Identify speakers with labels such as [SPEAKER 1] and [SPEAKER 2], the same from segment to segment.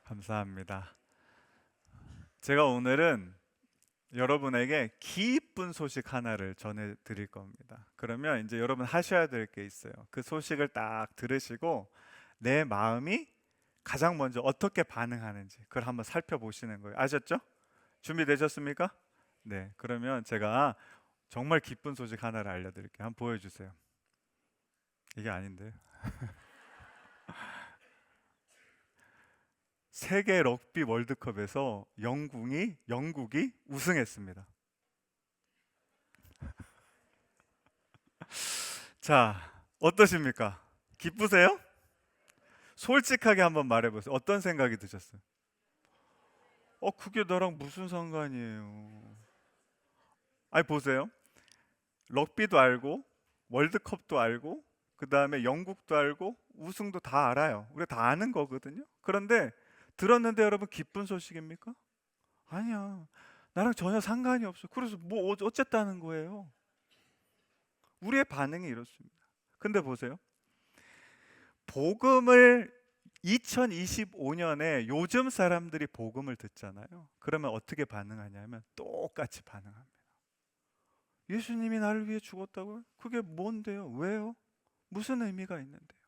[SPEAKER 1] 감사합니다. 제가 오늘은 여러분에게 기쁜 소식 하나를 전해 드릴 겁니다. 그러면 이제 여러분 하셔야 될 게 있어요. 그 소식을 딱 들으시고 내 마음이 가장 먼저 어떻게 반응하는지 그걸 한번 살펴보시는 거예요. 아셨죠? 준비되셨습니까? 네. 그러면 제가 정말 기쁜 소식 하나를 알려드릴게요. 한번 보여주세요. 이게 아닌데. 세계 럭비 월드컵에서 영국이 우승했습니다. 자, 어떠십니까? 기쁘세요? 솔직하게 한번 말해보세요. 어떤 생각이 드셨어요? 그게 너랑 무슨 상관이에요? 아니, 보세요. 럭비도 알고, 월드컵도 알고, 그 다음에 영국도 알고, 우승도 다 알아요. 우리가 다 아는 거거든요. 그런데 들었는데 여러분 기쁜 소식입니까? 아니야. 나랑 전혀 상관이 없어. 그래서 뭐 어쨌다는 거예요. 우리의 반응이 이렇습니다. 근데 보세요. 복음을 2025년에 요즘 사람들이 복음을 듣잖아요. 그러면 어떻게 반응하냐면 똑같이 반응합니다. 예수님이 나를 위해 죽었다고요? 그게 뭔데요? 왜요? 무슨 의미가 있는데요?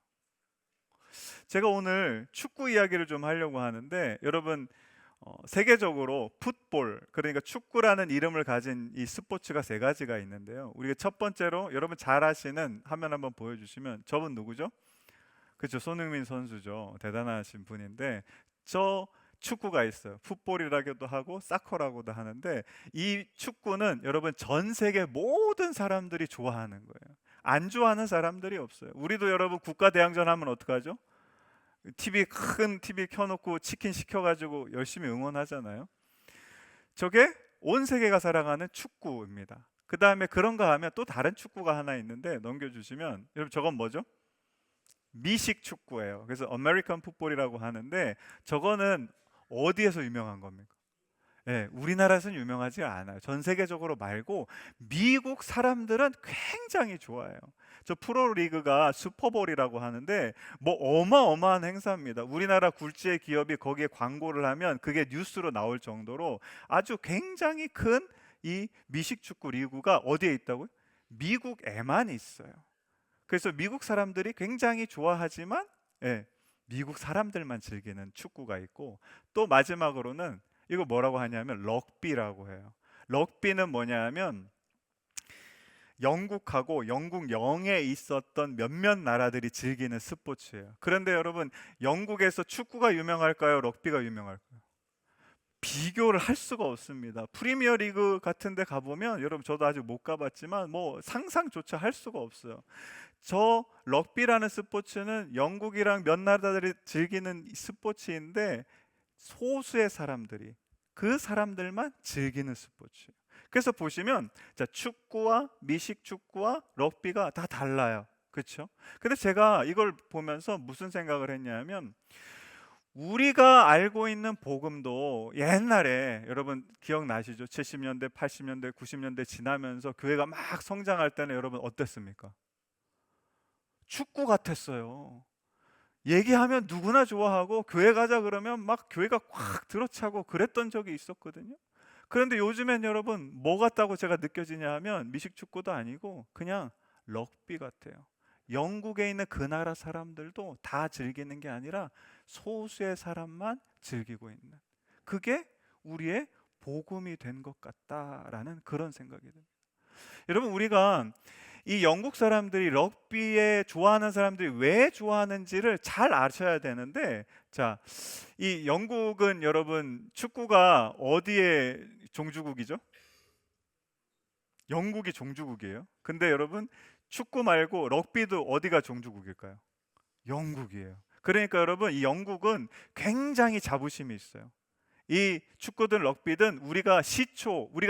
[SPEAKER 1] 제가 오늘 축구 이야기를 좀 하려고 하는데 여러분 세계적으로 풋볼 그러니까 축구라는 이름을 가진 이 스포츠가 세 가지가 있는데요. 우리가 첫 번째로 여러분 잘 아시는 화면 한번 보여주시면 저분 누구죠? 그렇죠. 손흥민 선수죠. 대단하신 분인데 저 축구가 있어요. 풋볼이라고도 하고 사커라고도 하는데 이 축구는 여러분 전 세계 모든 사람들이 좋아하는 거예요. 안 좋아하는 사람들이 없어요. 우리도 여러분 국가 대항전 하면 어떡하죠? 큰 TV 켜놓고 치킨 시켜가지고 열심히 응원하잖아요. 저게 온 세계가 사랑하는 축구입니다. 그 다음에 그런가 하면 또 다른 축구가 하나 있는데 넘겨주시면 여러분 저건 뭐죠? 미식 축구예요. 그래서 아메리칸 풋볼이라고 하는데 저거는 어디에서 유명한 겁니까? 예, 우리나라에서는 유명하지 않아요. 전 세계적으로 말고 미국 사람들은 굉장히 좋아해요. 저 프로리그가 슈퍼볼이라고 하는데 뭐 어마어마한 행사입니다. 우리나라 굴지의 기업이 거기에 광고를 하면 그게 뉴스로 나올 정도로 아주 굉장히 큰 이 미식 축구 리그가 어디에 있다고요? 미국에만 있어요. 그래서 미국 사람들이 굉장히 좋아하지만 예, 미국 사람들만 즐기는 축구가 있고 또 마지막으로는 이거 뭐라고 하냐면 럭비라고 해요. 럭비는 뭐냐면 영국하고 영국 영에 있었던 몇몇 나라들이 즐기는 스포츠예요. 그런데 여러분 영국에서 축구가 유명할까요? 럭비가 유명할까요? 비교를 할 수가 없습니다. 프리미어 리그 같은 데 가보면 여러분 저도 아직 못 가봤지만 뭐 상상조차 할 수가 없어요. 저 럭비라는 스포츠는 영국이랑 몇 나라들이 즐기는 스포츠인데 소수의 사람들이 그 사람들만 즐기는 스포츠예요. 그래서 보시면 자, 축구와 미식 축구와 럭비가 다 달라요. 그렇죠? 근데 제가 이걸 보면서 무슨 생각을 했냐면 우리가 알고 있는 복음도 옛날에 여러분 기억나시죠? 70년대, 80년대, 90년대 지나면서 교회가 막 성장할 때는 여러분 어땠습니까? 축구 같았어요. 얘기하면 누구나 좋아하고 교회 가자 그러면 막 교회가 꽉 들어차고 그랬던 적이 있었거든요. 그런데 요즘엔 여러분 뭐 같다고 제가 느껴지냐 하면 미식축구도 아니고 그냥 럭비 같아요. 영국에 있는 그 나라 사람들도 다 즐기는 게 아니라 소수의 사람만 즐기고 있는 그게 우리의 복음이 된 것 같다라는 그런 생각이 듭니다. 여러분 우리가 이 영국 사람들이 럭비에 좋아하는 사람들이 왜 좋아하는지를 잘 아셔야 되는데 자, 이 영국은 여러분 축구가 어디의 종주국이죠? 영국이 종주국이에요. 근데 여러분 축구 말고 럭비도 어디가 종주국일까요? 영국이에요. 그러니까 여러분 이 영국은 굉장히 자부심이 있어요. 이 축구든 럭비든 우리가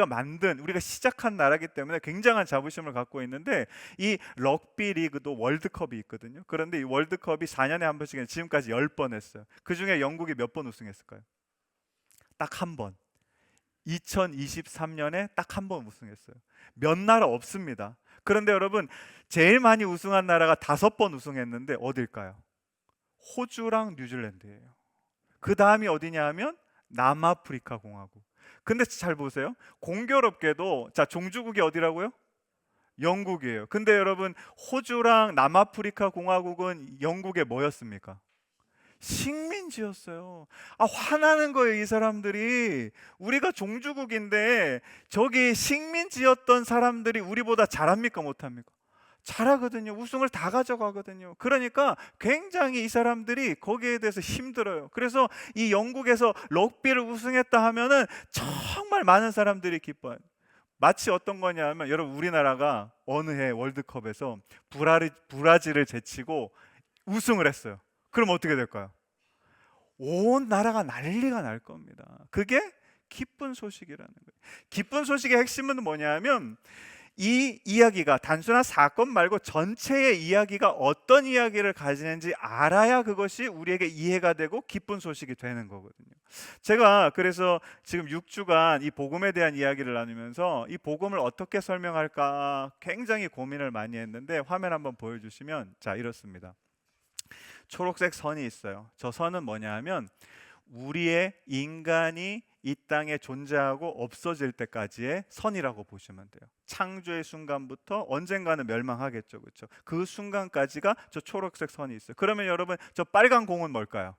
[SPEAKER 1] 만든 우리가 시작한 나라기 때문에 굉장한 자부심을 갖고 있는데 이 럭비 리그도 월드컵이 있거든요. 그런데 이 월드컵이 4년에 한 번씩 지금까지 10번 했어요. 그중에 영국이 몇 번 우승했을까요? 딱 한 번. 2023년에 딱 한 번 우승했어요. 몇 나라 없습니다. 그런데 여러분, 제일 많이 우승한 나라가 5번 우승했는데 어딜까요? 호주랑 뉴질랜드예요. 그 다음이 어디냐 하면 남아프리카 공화국. 근데 잘 보세요. 공교롭게도 자, 종주국이 어디라고요? 영국이에요. 근데 여러분, 호주랑 남아프리카 공화국은 영국의 뭐였습니까? 식민지였어요. 아, 화나는 거예요, 이 사람들이. 우리가 종주국인데 저기 식민지였던 사람들이 우리보다 잘합니까, 못합니까? 잘하거든요. 우승을 다 가져가거든요. 그러니까 굉장히 이 사람들이 거기에 대해서 힘들어요. 그래서 이 영국에서 럭비를 우승했다 하면은 정말 많은 사람들이 기뻐요. 마치 어떤 거냐면, 여러분, 우리나라가 어느 해 월드컵에서 브라질을 제치고 우승을 했어요. 그럼 어떻게 될까요? 온 나라가 난리가 날 겁니다. 그게 기쁜 소식이라는 거예요. 기쁜 소식의 핵심은 뭐냐면, 이 이야기가 단순한 사건 말고 전체의 이야기가 어떤 이야기를 가지는지 알아야 그것이 우리에게 이해가 되고 기쁜 소식이 되는 거거든요. 제가 그래서 지금 6주간 이 복음에 대한 이야기를 나누면서 이 복음을 어떻게 설명할까 굉장히 고민을 많이 했는데, 화면 한번 보여주시면, 자, 이렇습니다. 초록색 선이 있어요. 저 선은 뭐냐 하면, 우리의 인간이 이 땅에 존재하고 없어질 때까지의 선이라고 보시면 돼요. 창조의 순간부터 언젠가는 멸망하겠죠, 그렇죠? 그 순간까지가 저 초록색 선이 있어요. 그러면 여러분, 저 빨간 공은 뭘까요?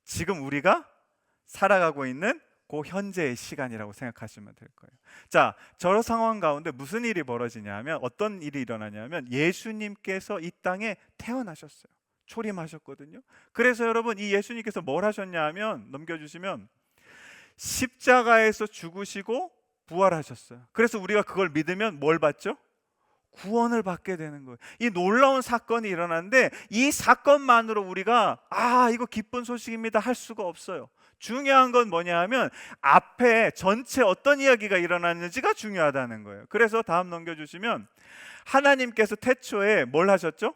[SPEAKER 1] 지금 우리가 살아가고 있는 그 현재의 시간이라고 생각하시면 될 거예요. 자, 저 상황 가운데 무슨 일이 벌어지냐면, 어떤 일이 일어나냐면, 예수님께서 이 땅에 태어나셨어요. 초림하셨거든요. 그래서 여러분, 이 예수님께서 뭘 하셨냐 하면, 넘겨주시면, 십자가에서 죽으시고 부활하셨어요. 그래서 우리가 그걸 믿으면 뭘 받죠? 구원을 받게 되는 거예요. 이 놀라운 사건이 일어났는데, 이 사건만으로 우리가 이거 기쁜 소식입니다 할 수가 없어요. 중요한 건 뭐냐 하면, 앞에 전체 어떤 이야기가 일어났는지가 중요하다는 거예요. 그래서 다음 넘겨주시면, 하나님께서 태초에 뭘 하셨죠?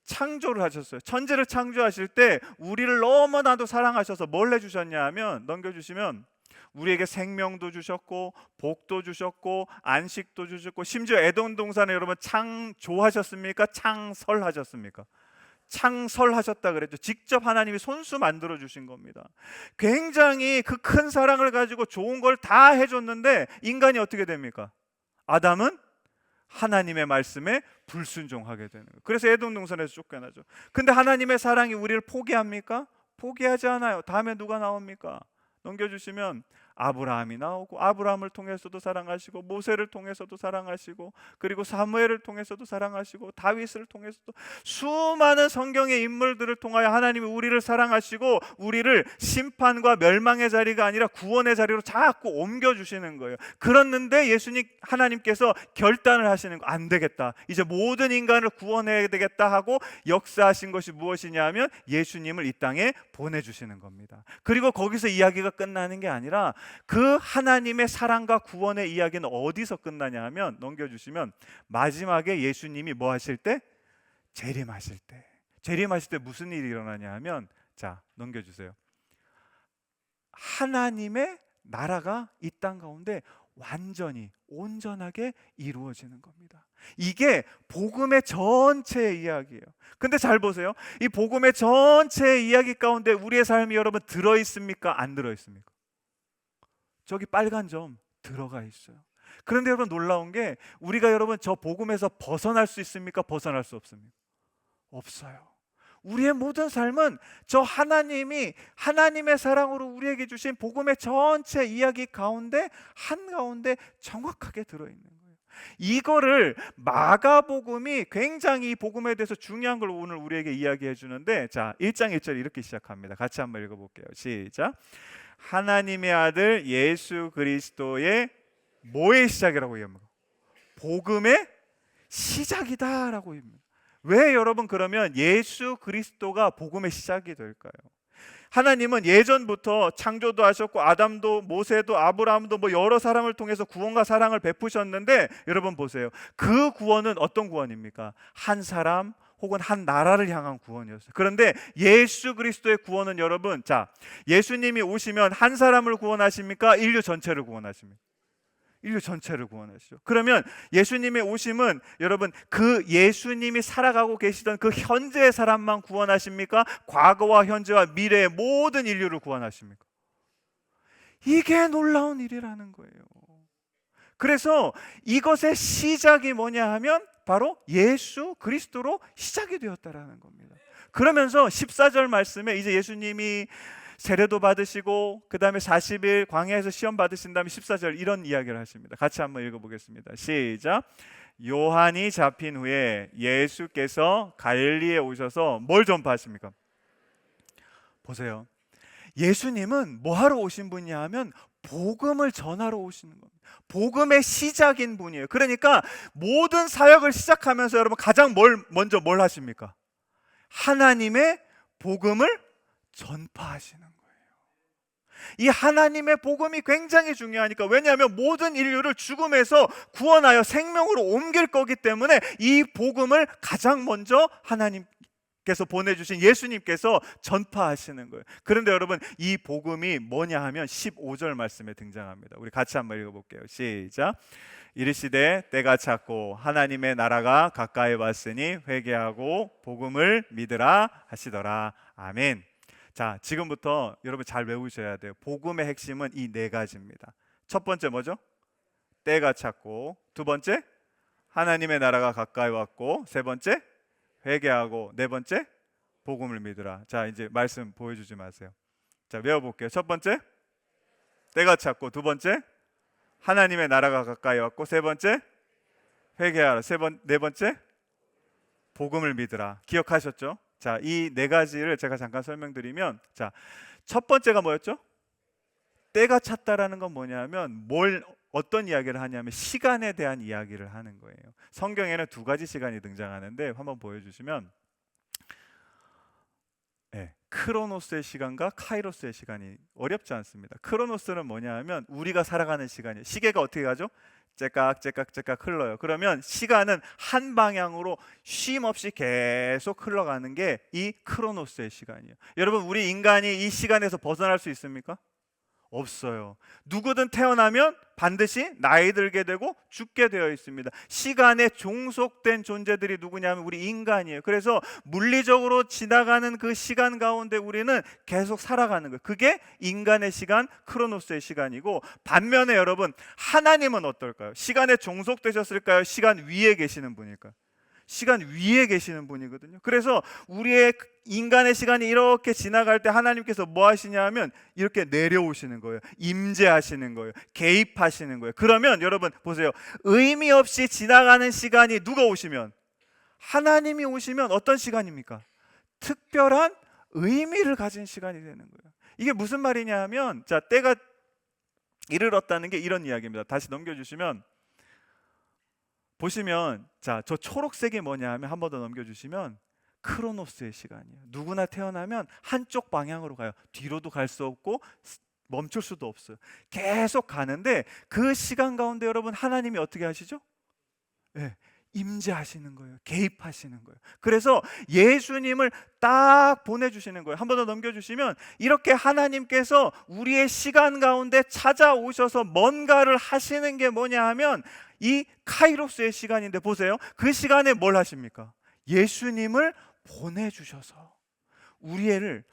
[SPEAKER 1] 창조를 하셨어요. 천지를 창조하실 때 우리를 너무나도 사랑하셔서 뭘 해주셨냐 하면, 넘겨주시면, 우리에게 생명도 주셨고 복도 주셨고 안식도 주셨고, 심지어 에덴 동산에 여러분 창조하셨습니까? 창설하셨습니까? 창설하셨다 그랬죠. 직접 하나님이 손수 만들어 주신 겁니다. 굉장히 그 큰 사랑을 가지고 좋은 걸 다 해줬는데, 인간이 어떻게 됩니까? 아담은 하나님의 말씀에 불순종하게 되는 거예요. 그래서 에덴 동산에서 쫓겨나죠. 근데 하나님의 사랑이 우리를 포기합니까? 포기하지 않아요. 다음에 누가 나옵니까? 넘겨주시면, 아브라함이 나오고, 아브라함을 통해서도 사랑하시고, 모세를 통해서도 사랑하시고, 그리고 사무엘을 통해서도 사랑하시고, 다윗을 통해서도 수많은 성경의 인물들을 통하여 하나님이 우리를 사랑하시고, 우리를 심판과 멸망의 자리가 아니라 구원의 자리로 자꾸 옮겨주시는 거예요. 그랬는데 예수님 하나님께서 결단을 하시는 거, 안 되겠다, 이제 모든 인간을 구원해야 되겠다 하고 역사하신 것이 무엇이냐 하면, 예수님을 이 땅에 보내주시는 겁니다. 그리고 거기서 이야기가 끝나는 게 아니라, 그 하나님의 사랑과 구원의 이야기는 어디서 끝나냐 하면, 넘겨주시면, 마지막에 예수님이 뭐 하실 때? 재림하실 때. 재림하실 때 무슨 일이 일어나냐 하면, 자, 넘겨주세요. 하나님의 나라가 이 땅 가운데 완전히 온전하게 이루어지는 겁니다. 이게 복음의 전체의 이야기예요. 근데 잘 보세요. 이 복음의 전체의 이야기 가운데 우리의 삶이 여러분 들어있습니까? 안 들어있습니까? 저기 빨간 점 들어가 있어요. 그런데 여러분, 놀라운 게, 우리가 여러분 저 복음에서 벗어날 수 있습니까? 벗어날 수 없습니까? 없어요. 우리의 모든 삶은 저 하나님이 하나님의 사랑으로 우리에게 주신 복음의 전체 이야기 가운데 한가운데 정확하게 들어있는 거예요. 이거를 마가복음이 굉장히 이 복음에 대해서 중요한 걸 오늘 우리에게 이야기해 주는데, 자, 1장 1절 이렇게 시작합니다. 같이 한번 읽어볼게요. 시작. 하나님의 아들 예수 그리스도의 뭐의 시작이라고 얘기합니까? 복음의 시작이다라고 얘기합니다. 왜 여러분, 그러면 예수 그리스도가 복음의 시작이 될까요? 하나님은 예전부터 창조도 하셨고, 아담도 모세도 아브라함도 뭐 여러 사람을 통해서 구원과 사랑을 베푸셨는데, 여러분 보세요. 그 구원은 어떤 구원입니까? 한 사람 혹은 한 나라를 향한 구원이었어요. 그런데 예수 그리스도의 구원은 여러분, 자, 예수님이 오시면 한 사람을 구원하십니까? 인류 전체를 구원하십니까? 인류 전체를 구원하시죠. 그러면 예수님의 오심은 여러분, 그 예수님이 살아가고 계시던 그 현재의 사람만 구원하십니까? 과거와 현재와 미래의 모든 인류를 구원하십니까? 이게 놀라운 일이라는 거예요. 그래서 이것의 시작이 뭐냐 하면 바로 예수 그리스도로 시작이 되었다라는 겁니다. 그러면서 14절 말씀에 이제 예수님이 세례도 받으시고 그 다음에 40일 광야에서 시험 받으신 다음에 14절 이런 이야기를 하십니다. 같이 한번 읽어보겠습니다. 시작. 요한이 잡힌 후에 예수께서 갈릴리에 오셔서 뭘 전파하십니까? 보세요. 예수님은 뭐하러 오신 분이냐 하면 복음을 전하러 오시는 겁니다. 복음의 시작인 분이에요. 그러니까 모든 사역을 시작하면서 여러분 가장 먼저 뭘 하십니까? 하나님의 복음을 전파하시는 거예요. 이 하나님의 복음이 굉장히 중요하니까, 왜냐하면 모든 인류를 죽음에서 구원하여 생명으로 옮길 거기 때문에 이 복음을 가장 먼저 하나님께서 보내주신 예수님께서 전파하시는 거예요. 그런데 여러분, 이 복음이 뭐냐 하면 15절 말씀에 등장합니다. 우리 같이 한번 읽어볼게요. 시작. 이르시되 때가 찼고 하나님의 나라가 가까이 왔으니 회개하고 복음을 믿으라 하시더라. 아멘. 자, 지금부터 여러분 잘 외우셔야 돼요. 복음의 핵심은 이 네 가지입니다. 첫 번째 뭐죠? 때가 찼고, 두 번째 하나님의 나라가 가까이 왔고, 세 번째 회개하고, 네 번째 복음을 믿으라. 자, 이제 말씀 보여주지 마세요. 자, 외워볼게요. 첫 번째 때가 찼고, 두 번째 하나님의 나라가 가까이 왔고, 세 번째 회개하라, 네 번째 복음을 믿으라. 기억하셨죠? 자, 이 네 가지를 제가 잠깐 설명드리면, 자, 첫 번째가 뭐였죠? 때가 찼다라는 건 뭐냐면 어떤 이야기를 하냐면 시간에 대한 이야기를 하는 거예요. 성경에는 두 가지 시간이 등장하는데 한번 보여주시면, 네, 크로노스의 시간과 카이로스의 시간이 어렵지 않습니다. 크로노스는 뭐냐 하면 우리가 살아가는 시간이에요. 시계가 어떻게 가죠? 째깍째깍째깍 흘러요. 그러면 시간은 한 방향으로 쉼 없이 계속 흘러가는 게 이 크로노스의 시간이에요. 여러분, 우리 인간이 이 시간에서 벗어날 수 있습니까? 없어요. 누구든 태어나면 반드시 나이 들게 되고 죽게 되어 있습니다. 시간에 종속된 존재들이 누구냐면 우리 인간이에요. 그래서 물리적으로 지나가는 그 시간 가운데 우리는 계속 살아가는 거예요. 그게 인간의 시간, 크로노스의 시간이고, 반면에 여러분, 하나님은 어떨까요? 시간에 종속되셨을까요? 시간 위에 계시는 분일까요? 시간 위에 계시는 분이거든요. 그래서 우리의 인간의 시간이 이렇게 지나갈 때 하나님께서 뭐 하시냐 하면 이렇게 내려오시는 거예요. 임재하시는 거예요. 개입하시는 거예요. 그러면 여러분 보세요. 의미 없이 지나가는 시간이 누가 오시면, 하나님이 오시면 어떤 시간입니까? 특별한 의미를 가진 시간이 되는 거예요. 이게 무슨 말이냐 하면, 자, 때가 이르렀다는 게 이런 이야기입니다. 다시 넘겨주시면 보시면, 자, 저 초록색이 뭐냐 하면 한 번 더 넘겨주시면 크로노스의 시간이에요. 누구나 태어나면 한쪽 방향으로 가요. 뒤로도 갈 수 없고 멈출 수도 없어요. 계속 가는데 그 시간 가운데 여러분 하나님이 어떻게 하시죠? 네, 임재하시는 거예요. 개입하시는 거예요. 그래서 예수님을 딱 보내주시는 거예요. 한 번 더 넘겨주시면 이렇게 하나님께서 우리의 시간 가운데 찾아오셔서 뭔가를 하시는 게 뭐냐 하면 이 카이로스의 시간인데, 보세요. 그 시간에 뭘 하십니까? 예수님을 보내주셔서 우리를,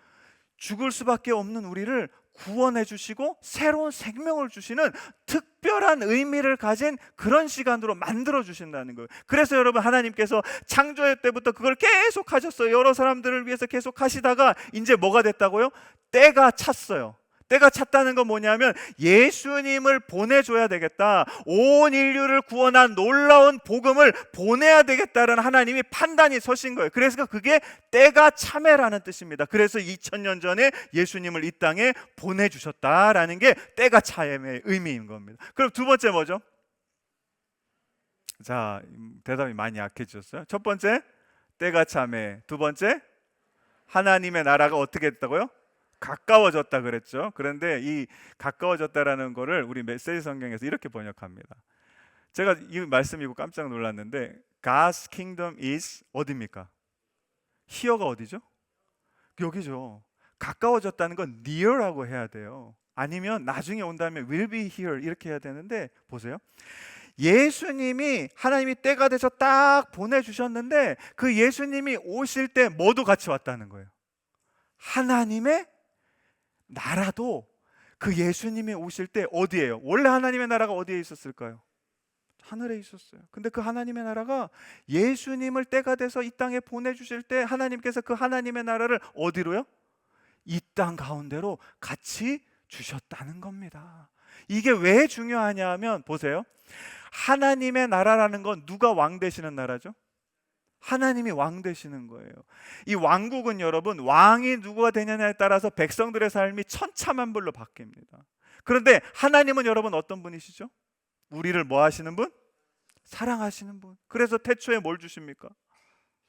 [SPEAKER 1] 죽을 수밖에 없는 우리를 구원해 주시고 새로운 생명을 주시는 특별한 의미를 가진 그런 시간으로 만들어 주신다는 거예요. 그래서 여러분, 하나님께서 창조의 때부터 그걸 계속 하셨어요. 여러 사람들을 위해서 계속 하시다가 이제 뭐가 됐다고요? 때가 찼어요. 때가 찼다는 건 뭐냐면 예수님을 보내줘야 되겠다. 온 인류를 구원한 놀라운 복음을 보내야 되겠다라는 하나님이 판단이 서신 거예요. 그래서 그게 때가 참회라는 뜻입니다. 그래서 2000년 전에 예수님을 이 땅에 보내주셨다라는 게 때가 참회의 의미인 겁니다. 그럼 두 번째 뭐죠? 자, 대답이 많이 약해졌어요. 첫 번째 때가 참회, 두 번째 하나님의 나라가 어떻게 됐다고요? 가까워졌다 그랬죠. 그런데 이 가까워졌다라는 거를 우리 메시지 성경에서 이렇게 번역합니다. 제가 이 말씀 읽고 깜짝 놀랐는데 God's kingdom is 어디입니까? here가 어디죠? 여기죠. 가까워졌다는 건 near라고 해야 돼요. 아니면 나중에 온다면 will be here 이렇게 해야 되는데, 보세요. 예수님이, 하나님이 때가 돼서 딱 보내주셨는데 그 예수님이 오실 때 뭐도 같이 왔다는 거예요. 하나님의 나라도 그 예수님이 오실 때 어디예요? 원래 하나님의 나라가 어디에 있었을까요? 하늘에 있었어요. 근데 그 하나님의 나라가 예수님을 때가 돼서 이 땅에 보내주실 때 하나님께서 그 하나님의 나라를 어디로요? 이 땅 가운데로 같이 주셨다는 겁니다. 이게 왜 중요하냐 하면, 보세요. 하나님의 나라라는 건 누가 왕 되시는 나라죠? 하나님이 왕 되시는 거예요. 이 왕국은 여러분, 왕이 누구가 되느냐에 따라서 백성들의 삶이 천차만별로 바뀝니다. 그런데 하나님은 여러분 어떤 분이시죠? 우리를 뭐 하시는 분? 사랑하시는 분. 그래서 태초에 뭘 주십니까?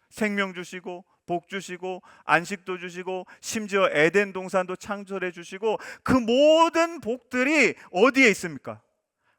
[SPEAKER 1] 생명 주시고 복 주시고 안식도 주시고 심지어 에덴 동산도 창조해 주시고, 그 모든 복들이 어디에 있습니까?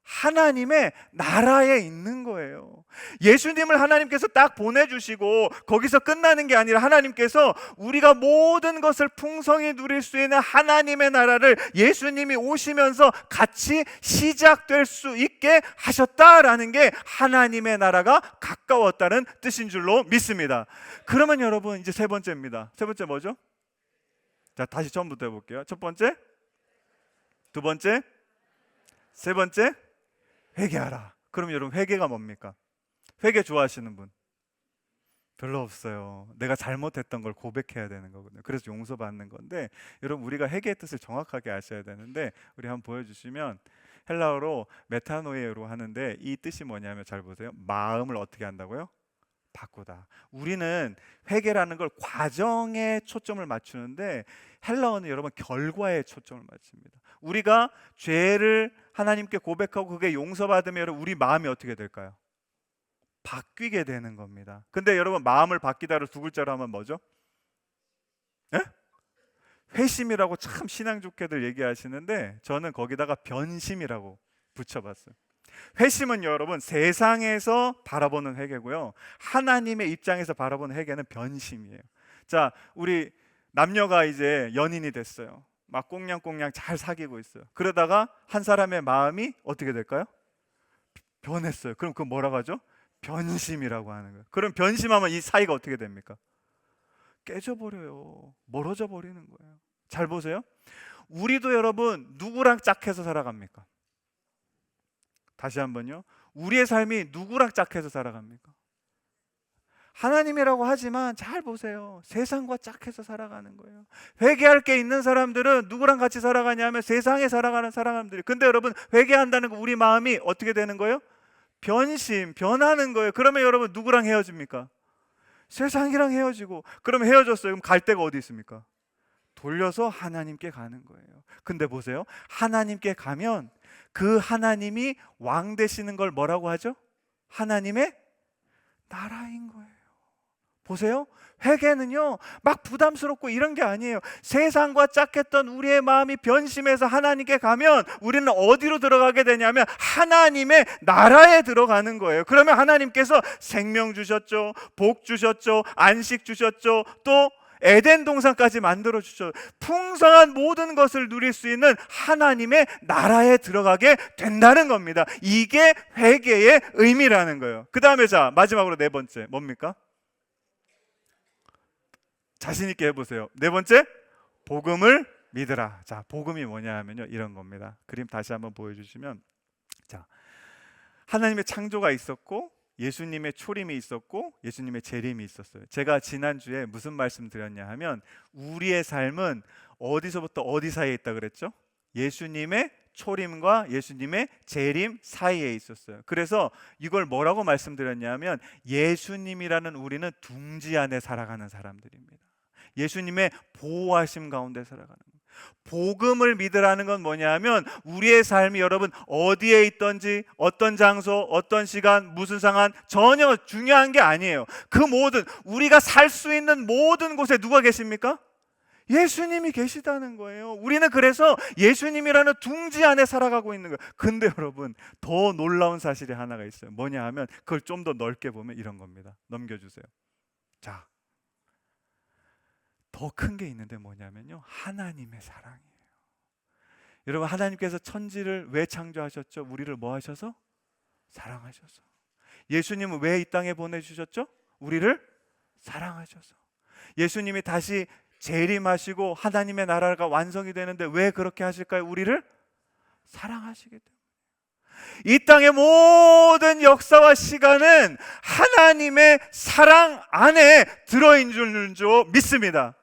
[SPEAKER 1] 하나님의 나라에 있는 거예요. 예수님을 하나님께서 딱 보내주시고 거기서 끝나는 게 아니라 하나님께서 우리가 모든 것을 풍성히 누릴 수 있는 하나님의 나라를 예수님이 오시면서 같이 시작될 수 있게 하셨다라는 게 하나님의 나라가 가까웠다는 뜻인 줄로 믿습니다. 그러면 여러분, 이제 세 번째입니다. 세 번째 뭐죠? 자, 다시 처음부터 해볼게요. 첫 번째, 두 번째, 세 번째, 회개하라. 그럼 여러분, 회개가 뭡니까? 회개 좋아하시는 분? 별로 없어요. 내가 잘못했던 걸 고백해야 되는 거거든요. 그래서 용서받는 건데, 여러분, 우리가 회개의 뜻을 정확하게 아셔야 되는데, 우리 한번 보여주시면, 헬라어로 메타노이로 하는데 이 뜻이 뭐냐면, 잘 보세요. 마음을 어떻게 한다고요? 바꾸다. 우리는 회개라는 걸 과정에 초점을 맞추는데, 헬라어는 여러분 결과에 초점을 맞춥니다. 우리가 죄를 하나님께 고백하고 그게 용서받으면 우리 마음이 어떻게 될까요? 바뀌게 되는 겁니다. 근데 여러분, 마음을 바뀌다를 두 글자로 하면 뭐죠? 에? 회심이라고 참 신앙 좋게들 얘기하시는데, 저는 거기다가 변심이라고 붙여봤어요. 회심은 여러분 세상에서 바라보는 회개고요, 하나님의 입장에서 바라보는 회개는 변심이에요. 자, 우리 남녀가 이제 연인이 됐어요. 막 꽁냥꽁냥 잘 사귀고 있어요. 그러다가 한 사람의 마음이 어떻게 될까요? 변했어요. 그럼 그거 뭐라고 하죠? 변심이라고 하는 거예요. 그럼 변심하면 이 사이가 어떻게 됩니까? 깨져버려요. 멀어져 버리는 거예요. 잘 보세요. 우리도 여러분 누구랑 짝해서 살아갑니까? 다시 한번요. 우리의 삶이 누구랑 짝해서 살아갑니까? 하나님이라고 하지만 잘 보세요. 세상과 짝해서 살아가는 거예요. 회개할 게 있는 사람들은 누구랑 같이 살아가냐면 세상에 살아가는 사람들이. 근데 여러분, 회개한다는 거 우리 마음이 어떻게 되는 거예요? 변심, 변하는 거예요. 그러면 여러분 누구랑 헤어집니까? 세상이랑 헤어지고. 그럼 헤어졌어요. 그럼 갈 데가 어디 있습니까? 돌려서 하나님께 가는 거예요. 근데 보세요. 하나님께 가면 그 하나님이 왕 되시는 걸 뭐라고 하죠? 하나님의 나라인 거예요. 보세요. 회개는요 막 부담스럽고 이런 게 아니에요. 세상과 짝했던 우리의 마음이 변심해서 하나님께 가면 우리는 어디로 들어가게 되냐면 하나님의 나라에 들어가는 거예요. 그러면 하나님께서 생명 주셨죠, 복 주셨죠, 안식 주셨죠, 또 에덴 동산까지 만들어 주셨죠. 풍성한 모든 것을 누릴 수 있는 하나님의 나라에 들어가게 된다는 겁니다. 이게 회개의 의미라는 거예요. 그 다음에 자, 마지막으로 네 번째 뭡니까? 자신 있게 해보세요. 네 번째, 복음을 믿으라. 자, 복음이 뭐냐 하면요 이런 겁니다. 그림 다시 한번 보여주시면, 자, 하나님의 창조가 있었고 예수님의 초림이 있었고 예수님의 재림이 있었어요. 제가 지난주에 무슨 말씀 드렸냐 하면, 우리의 삶은 어디서부터 어디 사이에 있다 그랬죠? 예수님의 초림과 예수님의 재림 사이에 있었어요. 그래서 이걸 뭐라고 말씀드렸냐면, 예수님이라는 우리는 둥지 안에 살아가는 사람들입니다. 예수님의 보호하심 가운데 살아가는 거예요. 복음을 믿으라는 건 뭐냐면, 우리의 삶이 여러분 어디에 있든지 어떤 장소 어떤 시간 무슨 상황 전혀 중요한 게 아니에요. 그 모든 우리가 살 수 있는 모든 곳에 누가 계십니까? 예수님이 계시다는 거예요. 우리는 그래서 예수님이라는 둥지 안에 살아가고 있는 거예요. 근데 여러분 더 놀라운 사실이 하나가 있어요. 뭐냐 하면, 그걸 좀 더 넓게 보면 이런 겁니다. 넘겨주세요. 자, 더 큰 게 있는데 뭐냐면요, 하나님의 사랑이에요. 여러분, 하나님께서 천지를 왜 창조하셨죠? 우리를 뭐 하셔서? 사랑하셔서. 예수님은 왜 이 땅에 보내주셨죠? 우리를 사랑하셔서. 예수님이 다시 재림하시고 하나님의 나라가 완성이 되는데 왜 그렇게 하실까요? 우리를 사랑하시기 때문에. 이 땅의 모든 역사와 시간은 하나님의 사랑 안에 들어있는 줄 믿습니다.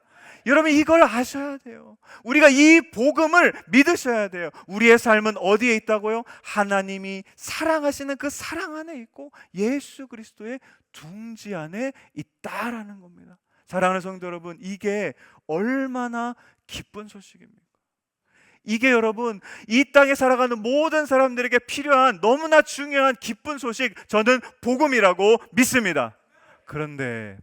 [SPEAKER 1] 여러분, 이걸 아셔야 돼요. 우리가 이 복음을 믿으셔야 돼요. 우리의 삶은 어디에 있다고요? 하나님이 사랑하시는 그 사랑 안에 있고 예수 그리스도의 둥지 안에 있다라는 겁니다. 사랑하는 성도 여러분, 이게 얼마나 기쁜 소식입니까? 이게 여러분, 이 땅에 살아가는 모든 사람들에게 필요한 너무나 중요한 기쁜 소식, 저는 복음이라고 믿습니다. 그런데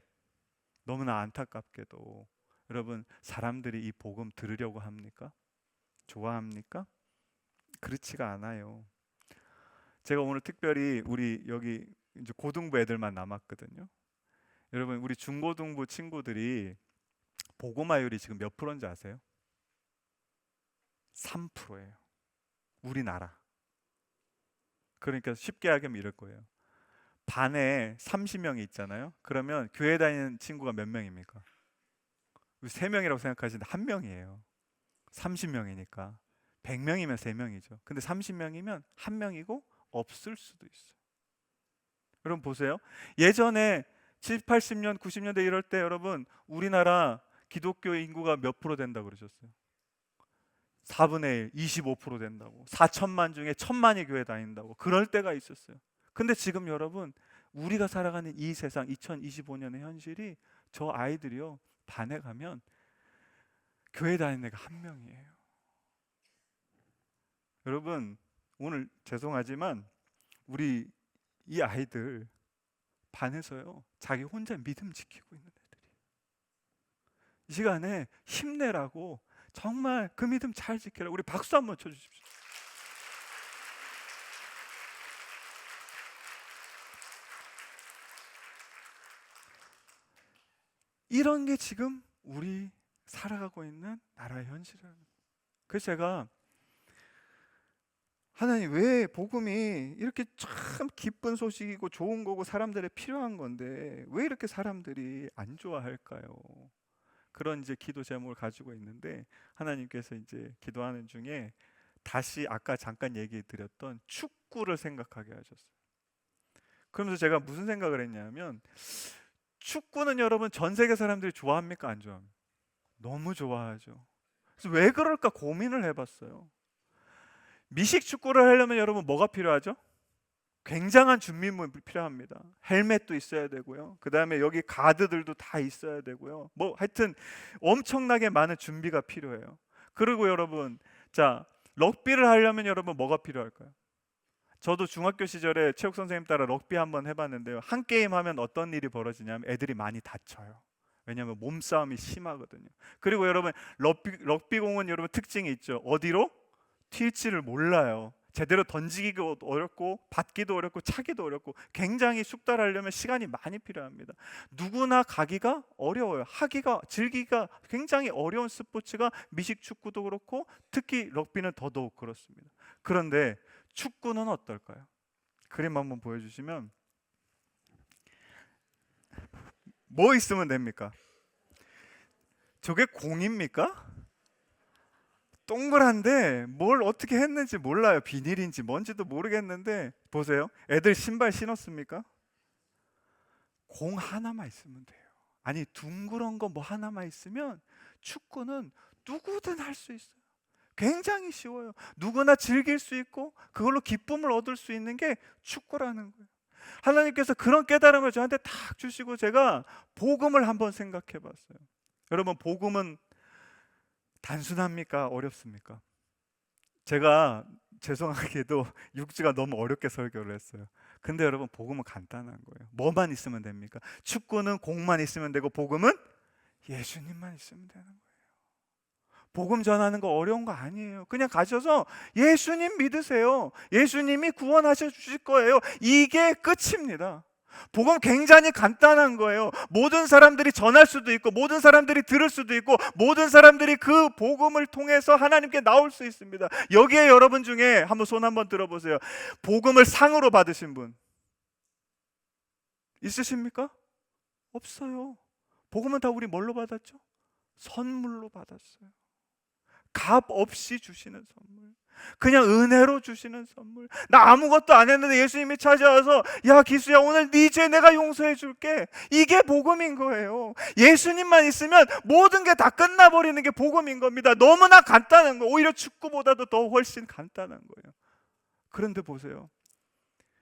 [SPEAKER 1] 너무나 안타깝게도 여러분, 사람들이 이 복음 들으려고 합니까? 좋아합니까? 그렇지가 않아요. 제가 오늘 특별히 우리 여기 이제 고등부 애들만 남았거든요. 여러분, 우리 중고등부 친구들이 복음화율이 지금 몇 프로인지 아세요? 3%예요. 우리나라. 그러니까 쉽게 하면 이럴 거예요. 반에 30명이 있잖아요. 그러면 교회 다니는 친구가 몇 명입니까? 3명이라고 생각하시는데 1명이에요. 30명이니까 100명이면 3명이죠. 근데 30명이면 1명이고 없을 수도 있어요. 여러분 보세요. 예전에 70, 80년, 90년대 이럴 때 여러분, 우리나라 기독교 인구가 몇 프로 된다고 그러셨어요? 4분의 1, 25% 된다고. 4천만 중에 1,000만이 교회 다닌다고. 그럴 때가 있었어요. 근데 지금 여러분, 우리가 살아가는 이 세상 2025년의 현실이, 저 아이들이요, 반에 가면 교회 다니는 애가 1명이에요. 여러분, 오늘 죄송하지만 우리 이 아이들 반에서요, 자기 혼자 믿음 지키고 있는 애들이. 이 시간에 힘내라고, 정말 그 믿음 잘 지키라고 우리 박수 한번 쳐주십시오. 이런 게 지금 우리 살아가고 있는 나라의 현실이에요. 그래서 제가, 하나님, 왜 복음이 이렇게 참 기쁜 소식이고 좋은 거고 사람들의 필요한 건데 왜 이렇게 사람들이 안 좋아할까요? 그런 이제 기도 제목을 가지고 있는데, 하나님께서 이제 기도하는 중에 다시 아까 잠깐 얘기 드렸던 축구를 생각하게 하셨어요. 그러면서 제가 무슨 생각을 했냐면, 축구는 여러분 전 세계 사람들이 좋아합니까? 안 좋아합니까? 너무 좋아하죠. 그래서 왜 그럴까 고민을 해봤어요. 미식 축구를 하려면 여러분 뭐가 필요하죠? 굉장한 준비물이 필요합니다. 헬멧도 있어야 되고요. 그 다음에 여기 가드들도 다 있어야 되고요. 뭐 하여튼 엄청나게 많은 준비가 필요해요. 그리고 여러분, 자, 럭비를 하려면 여러분 뭐가 필요할까요? 저도 중학교 시절에 체육 선생님 따라 럭비 한번 해봤는데요. 한 게임 하면 어떤 일이 벌어지냐면 애들이 많이 다쳐요. 왜냐하면 몸싸움이 심하거든요. 그리고 여러분, 럭비공은 여러분 특징이 있죠. 어디로? 튈지를 몰라요. 제대로 던지기도 어렵고 받기도 어렵고 차기도 어렵고 굉장히 숙달하려면 시간이 많이 필요합니다. 누구나 가기가 어려워요. 하기가, 즐기기가 굉장히 어려운 스포츠가 미식축구도 그렇고 특히 럭비는 더더욱 그렇습니다. 그런데 축구는 어떨까요? 그림 한번 보여주시면, 뭐 있으면 됩니까? 저게 공입니까? 동그란데 뭘 어떻게 했는지 몰라요. 비닐인지 뭔지도 모르겠는데, 보세요. 애들 신발 신었습니까? 공 하나만 있으면 돼요. 아니, 둥그런 거 뭐 하나만 있으면 축구는 누구든 할 수 있어요. 굉장히 쉬워요. 누구나 즐길 수 있고 그걸로 기쁨을 얻을 수 있는 게 축구라는 거예요. 하나님께서 그런 깨달음을 저한테 딱 주시고 제가 복음을 한번 생각해 봤어요. 여러분, 복음은 단순합니까? 어렵습니까? 제가 죄송하게도 6주가 너무 어렵게 설교를 했어요. 근데 여러분, 복음은 간단한 거예요. 뭐만 있으면 됩니까? 축구는 공만 있으면 되고 복음은 예수님만 있으면 되는 거예요. 복음 전하는 거 어려운 거 아니에요. 그냥 가셔서 예수님 믿으세요. 예수님이 구원하셔 주실 거예요. 이게 끝입니다. 복음 굉장히 간단한 거예요. 모든 사람들이 전할 수도 있고 모든 사람들이 들을 수도 있고 모든 사람들이 그 복음을 통해서 하나님께 나올 수 있습니다. 여기에 여러분 중에 한번 손 한번 들어보세요. 복음을 상으로 받으신 분 있으십니까? 없어요. 복음은 다 우리 뭘로 받았죠? 선물로 받았어요. 값 없이 주시는 선물, 그냥 은혜로 주시는 선물. 나 아무것도 안 했는데 예수님이 찾아와서 야 기수야 오늘 네 죄 내가 용서해 줄게. 이게 복음인 거예요. 예수님만 있으면 모든 게 다 끝나버리는 게 복음인 겁니다. 너무나 간단한 거예요. 오히려 축구보다도 더 훨씬 간단한 거예요. 그런데 보세요.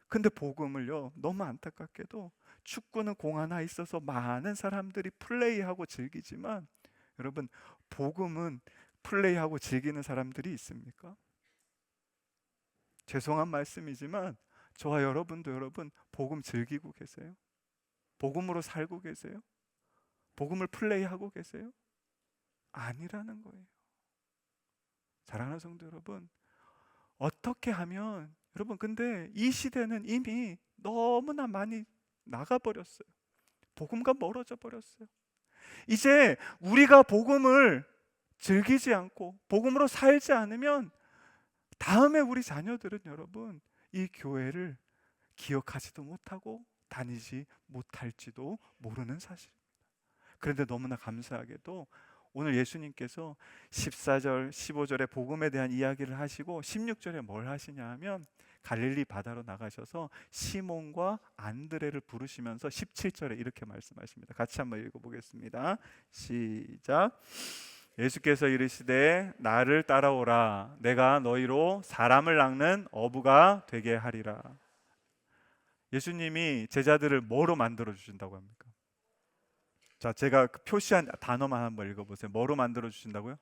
[SPEAKER 1] 근데 복음을요, 너무 안타깝게도 축구는 공 하나 있어서 많은 사람들이 플레이하고 즐기지만 여러분, 복음은 플레이하고 즐기는 사람들이 있습니까? 죄송한 말씀이지만 저와 여러분도 여러분 복음 즐기고 계세요? 복음으로 살고 계세요? 복음을 플레이하고 계세요? 아니라는 거예요. 사랑하는 성도 여러분, 어떻게 하면 여러분, 근데 이 시대는 이미 너무나 많이 나가버렸어요. 복음과 멀어져 버렸어요. 이제 우리가 복음을 즐기지 않고 복음으로 살지 않으면 다음에 우리 자녀들은 여러분 이 교회를 기억하지도 못하고 다니지 못할지도 모르는 사실입니다. 그런데 너무나 감사하게도 오늘 예수님께서 14절, 15절에 복음에 대한 이야기를 하시고 16절에 뭘 하시냐 하면 갈릴리 바다로 나가셔서 시몬과 안드레를 부르시면서 17절에 이렇게 말씀하십니다. 같이 한번 읽어보겠습니다. 시작. 예수께서 이르시되 나를 따라오라. 내가 너희로 사람을 낚는 어부가 되게 하리라. 예수님이 제자들을 뭐로 만들어 주신다고 합니까? 자, 제가 그 표시한 단어만 한번 읽어보세요. 뭐로 만들어 주신다고요?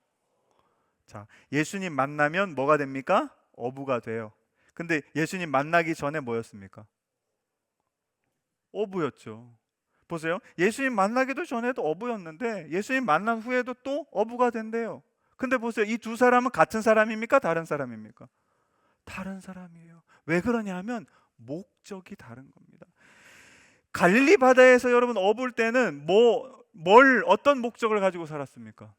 [SPEAKER 1] 자, 예수님 만나면 뭐가 됩니까? 어부가 돼요. 근데 예수님 만나기 전에 뭐였습니까? 어부였죠. 보세요. 예수님 만나기도 전에도 어부였는데 예수님 만난 후에도 또 어부가 된대요. 근데 보세요. 이 두 사람은 같은 사람입니까? 다른 사람입니까? 다른 사람이에요. 왜 그러냐 하면 목적이 다른 겁니다. 갈릴리 바다에서 여러분 어부일 때는 어떤 목적을 가지고 살았습니까?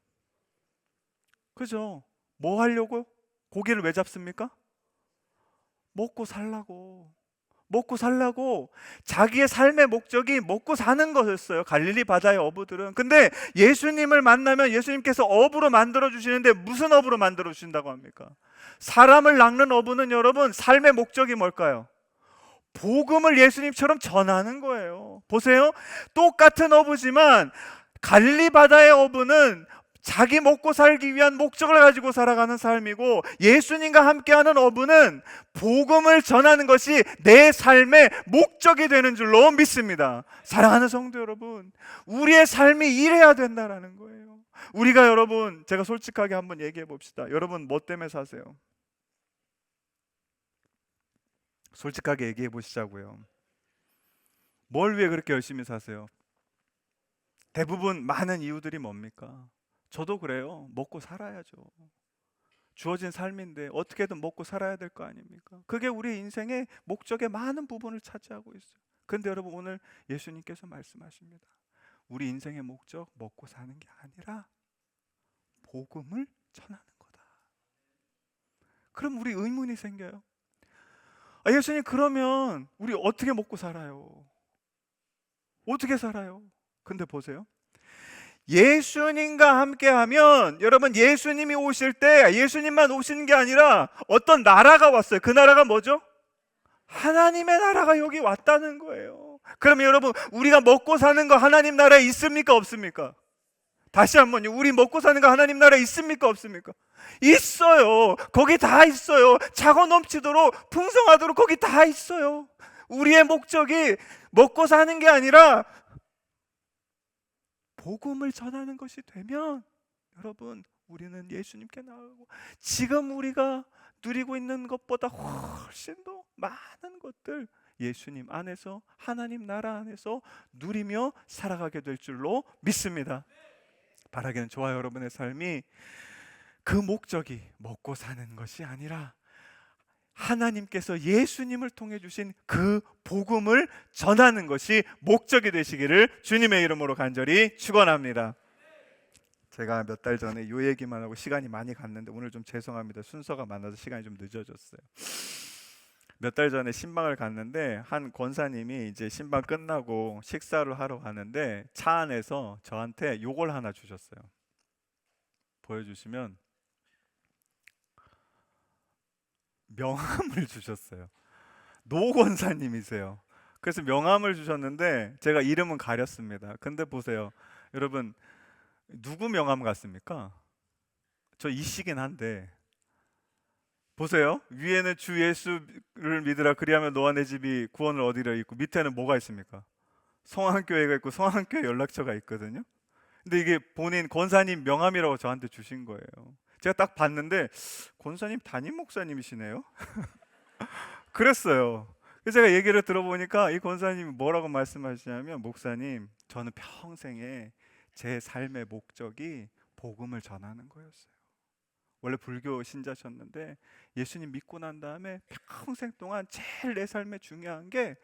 [SPEAKER 1] 그죠? 뭐 하려고? 고기를 왜 잡습니까? 먹고 살라고. 먹고 살라고. 자기의 삶의 목적이 먹고 사는 것이었어요, 갈릴리 바다의 어부들은. 근데 예수님을 만나면 예수님께서 어부로 만들어 주시는데 무슨 어부로 만들어 주신다고 합니까? 사람을 낚는 어부는 여러분 삶의 목적이 뭘까요? 복음을 예수님처럼 전하는 거예요. 보세요. 똑같은 어부지만 갈릴리 바다의 어부는 자기 먹고 살기 위한 목적을 가지고 살아가는 삶이고 예수님과 함께하는 어부는 복음을 전하는 것이 내 삶의 목적이 되는 줄로 믿습니다. 사랑하는 성도 여러분, 우리의 삶이 이래야 된다는 거예요. 우리가 여러분, 제가 솔직하게 한번 얘기해 봅시다. 여러분 뭐 때문에 사세요? 솔직하게 얘기해 보시자고요. 뭘 위해 그렇게 열심히 사세요? 대부분 많은 이유들이 뭡니까? 저도 그래요. 먹고 살아야죠. 주어진 삶인데 어떻게든 먹고 살아야 될 거 아닙니까? 그게 우리 인생의 목적의 많은 부분을 차지하고 있어요. 그런데 여러분 오늘 예수님께서 말씀하십니다. 우리 인생의 목적 먹고 사는 게 아니라 복음을 전하는 거다. 그럼 우리 의문이 생겨요. 예수님, 그러면 우리 어떻게 먹고 살아요? 어떻게 살아요? 근데 보세요. 예수님과 함께하면 여러분 예수님이 오실 때 예수님만 오시는 게 아니라 어떤 나라가 왔어요. 그 나라가 뭐죠? 하나님의 나라가 여기 왔다는 거예요. 그러면 여러분 우리가 먹고 사는 거 하나님 나라에 있습니까? 없습니까? 다시 한번요. 우리 먹고 사는 거 하나님 나라에 있습니까? 없습니까? 있어요. 거기 다 있어요. 차고 넘치도록 풍성하도록 거기 다 있어요. 우리의 목적이 먹고 사는 게 아니라 복음을 전하는 것이 되면 여러분 우리는 예수님께 나아가고 지금 우리가 누리고 있는 것보다 훨씬 더 많은 것들 예수님 안에서 하나님 나라 안에서 누리며 살아가게 될 줄로 믿습니다. 바라기는 저와 여러분의 삶이 그 목적이 먹고 사는 것이 아니라 하나님께서 예수님을 통해 주신 그 복음을 전하는 것이 목적이 되시기를 주님의 이름으로 간절히 축원합니다. 제가 몇 달 전에 요 얘기만 하고 시간이 많이 갔는데 오늘 좀 죄송합니다. 순서가 많아서 시간이 좀 늦어졌어요. 몇 달 전에 신방을 갔는데 한 권사님이 이제 신방 끝나고 식사를 하러 가는데 차 안에서 저한테 요걸 하나 주셨어요. 보여주시면 명함을 주셨어요. 노 권사님이세요. 그래서 명함을 주셨는데 제가 이름은 가렸습니다. 근데 보세요, 여러분, 누구 명함 같습니까? 저 이씨긴 한데 보세요. 위에는 주 예수를 믿으라 그리하면 너와 내 집이 구원을 얻으려 있고, 밑에는 뭐가 있습니까? 성황교회가 있고 성황교회 연락처가 있거든요. 근데 이게 본인 권사님 명함이라고 저한테 주신 거예요. 제가 딱 봤는데 권사님 담임 목사님이시네요. 그랬어요. 그래서 제가 얘기를 들어보니까 이 권사님이 뭐라고 말씀하시냐면, 목사님, 저는 평생에 제 삶의 목적이 복음을 전하는 거였어요. 원래 불교 신자셨는데 예수님 믿고 난 다음에 평생 동안 제일 내 삶에 중요한 게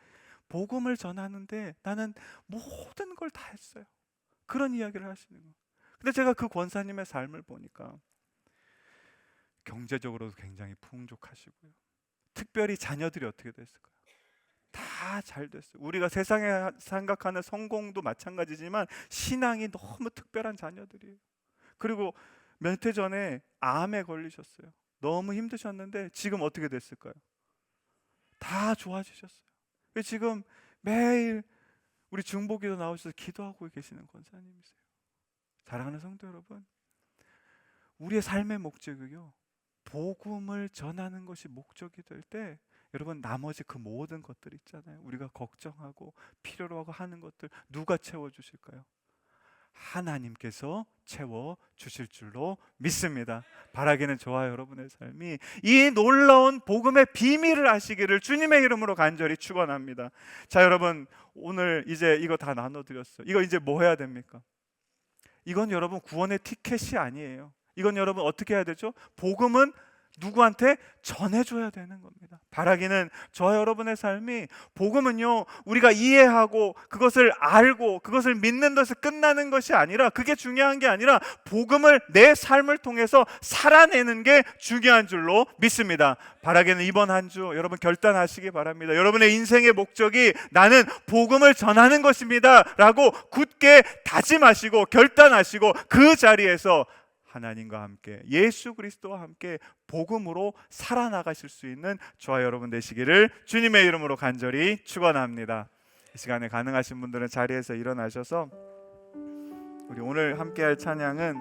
[SPEAKER 1] 복음을 전하는데 나는 모든 걸 다 했어요. 그런 이야기를 하시는 거예요. 근데 제가 그 권사님의 삶을 보니까 경제적으로도 굉장히 풍족하시고요. 특별히 자녀들이 어떻게 됐을까요? 다 잘 됐어요. 우리가 세상에 생각하는 성공도 마찬가지지만 신앙이 너무 특별한 자녀들이에요. 그리고 몇 해 전에 암에 걸리셨어요. 너무 힘드셨는데 지금 어떻게 됐을까요? 다 좋아지셨어요. 지금 매일 우리 중보기도 나오셔서 기도하고 계시는 권사님이세요. 사랑하는 성도 여러분, 우리의 삶의 목적이요, 복음을 전하는 것이 목적이 될 때, 여러분, 나머지 그 모든 것들 있잖아요, 우리가 걱정하고 필요로 하고 하는 것들 누가 채워주실까요? 하나님께서 채워주실 줄로 믿습니다. 바라기는 좋아요. 여러분의 삶이 이 놀라운 복음의 비밀을 아시기를 주님의 이름으로 간절히 축원합니다. 자, 여러분, 오늘 이제 이거 다 나눠드렸어요. 이거 이제 뭐 해야 됩니까? 이건 여러분 구원의 티켓이 아니에요. 이건 여러분 어떻게 해야 되죠? 복음은 누구한테 전해줘야 되는 겁니다. 바라기는 저와 여러분의 삶이, 복음은요, 우리가 이해하고 그것을 알고 그것을 믿는 것에 끝나는 것이 아니라, 그게 중요한 게 아니라 복음을 내 삶을 통해서 살아내는 게 중요한 줄로 믿습니다. 바라기는 이번 한 주 여러분 결단하시기 바랍니다. 여러분의 인생의 목적이 나는 복음을 전하는 것입니다 라고 굳게 다짐하시고 결단하시고 그 자리에서 하나님과 함께, 예수 그리스도와 함께 복음으로 살아나가실 수 있는 저와 여러분 되시기를 주님의 이름으로 간절히 축원합니다. 이 시간에 가능하신 분들은 자리에서 일어나셔서 우리 오늘 함께할 찬양은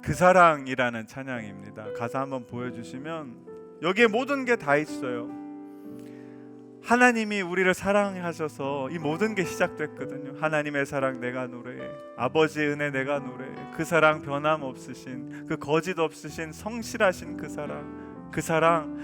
[SPEAKER 1] 그 사랑이라는 찬양입니다. 가사 한번 보여주시면 여기에 모든 게 다 있어요. 하나님이 우리를 사랑하셔서 이 모든 게 시작됐거든요. 하나님의 사랑 내가 노래해, 아버지의 은혜 내가 노래해, 그 사랑 변함없으신, 그 거짓 없으신 성실하신 그 사랑,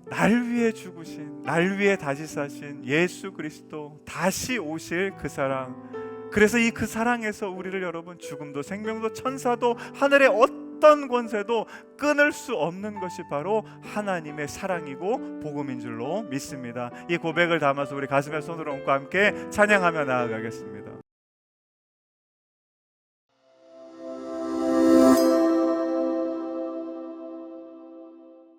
[SPEAKER 1] 날 위해 죽으신, 날 위해 다시 사신 예수 그리스도, 다시 오실 그 사랑. 그래서 이 그 사랑에서 우리를, 여러분, 죽음도 생명도 천사도 하늘의 어떤 권세도 끊을 수 없는 것이 바로 하나님의 사랑이고 복음인 줄로 믿습니다. 이 고백을 담아서 우리 가슴에 손을 얹고 함께 찬양하며 나아가겠습니다.